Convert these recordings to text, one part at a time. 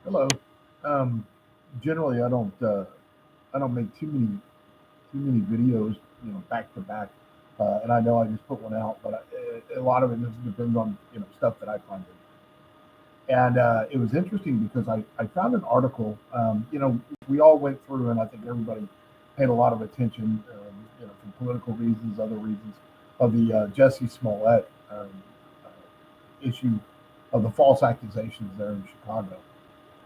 Hello. Um, Generally, I don't make too many videos, back to back. And I know I just put one out, but a lot of it just depends on stuff that I find interesting. And it was interesting because I found an article. We all went through, and I think everybody paid a lot of attention, for political reasons, other reasons, of the Jesse Smollett issue of the false accusations there in Chicago.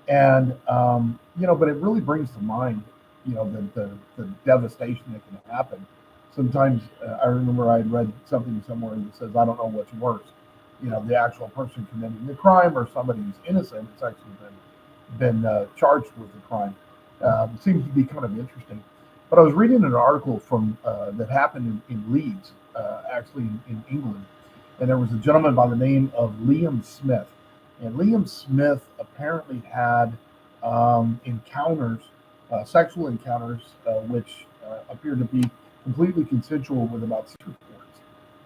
And but it really brings to mind, the devastation that can happen. Sometimes I remember I had read something somewhere that says, I don't know what's worse, the actual person committing the crime or somebody who's innocent. It's actually been charged with the crime. Seems to be kind of interesting. But I was reading an article from that happened in Leeds, actually in England, and there was a gentleman by the name of Liam Smith. And Liam Smith apparently had encounters, sexual encounters, which appeared to be completely consensual with about six reports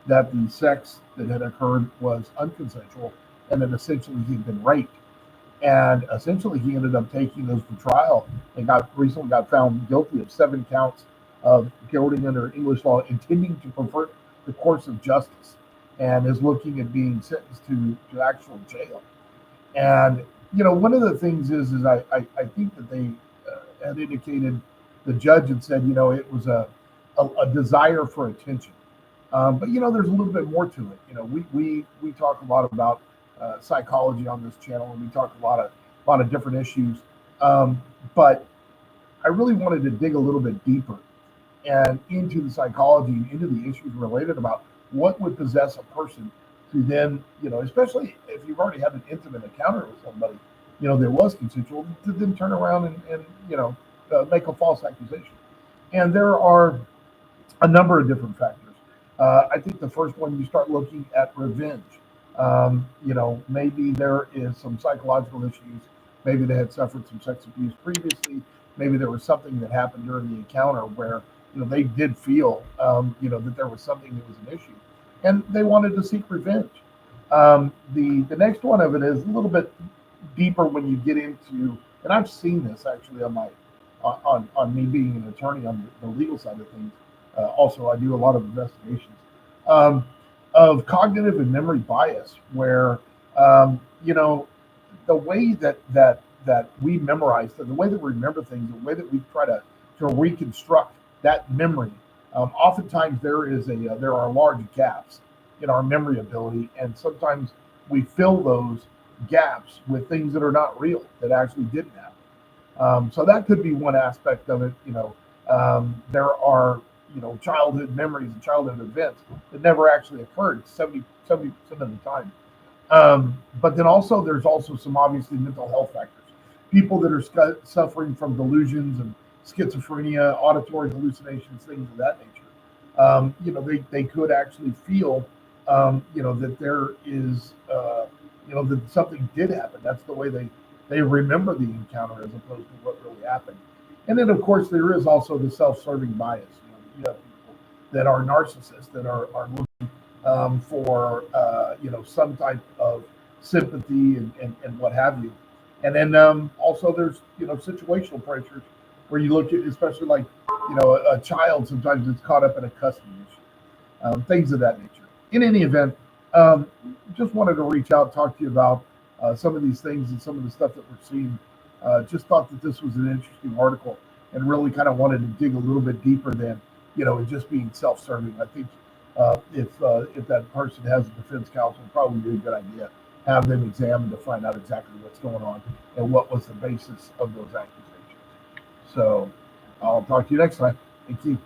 that the sex that had occurred was unconsensual and that essentially he had been raped. And essentially he ended up taking those to trial and got found guilty of 7 counts of guilty under English law, intending to pervert the course of justice, and is looking at being sentenced to actual jail. And one of the things is I think that they had indicated, the judge had said, it was a desire for attention. But there's a little bit more to it. We talk a lot about psychology on this channel, and we talk a lot of different issues. But I really wanted to dig a little bit deeper and into the psychology and into the issues related about what would possess a person to then, especially if you've already had an intimate encounter with somebody, that was consensual, to then turn around and make a false accusation. And there are a number of different factors. I think the first one, you start looking at revenge. Maybe there is some psychological issues. Maybe they had suffered some sex abuse previously. Maybe there was something that happened during the encounter where they did feel that there was something that was an issue, and they wanted to seek revenge. The next one of it is a little bit deeper when you get into, and I've seen this actually on my on me being an attorney on the legal side of things. Also, I do a lot of investigations um, of cognitive and memory bias, where the way that we memorize, the way that we remember things, the way that we try to reconstruct that memory. Oftentimes there are large gaps in our memory ability, and sometimes we fill those gaps with things that are not real, that actually didn't happen. So that could be one aspect of it. There are childhood memories and childhood events that never actually occurred 70% of the time. But then also there's also some obviously mental health factors. People that are suffering from delusions and schizophrenia, auditory hallucinations, things of that nature. They could actually feel, that there is, that something did happen. That's the way they remember the encounter as opposed to what really happened. And then, of course, there is also the self-serving bias. You have people that are narcissists that are looking for some type of sympathy and what have you. And then also there's situational pressures where you look at, especially like a child sometimes is caught up in a custody issue, things of that nature. In any event, um, just wanted to reach out, talk to you about some of these things and some of the stuff that we're seeing. Just thought that this was an interesting article, and really kind of wanted to dig a little bit deeper than it just being self-serving. I think if that person has a defense counsel, probably be a good idea. Have them examined to find out exactly what's going on and what was the basis of those accusations. So I'll talk to you next time. Thank you.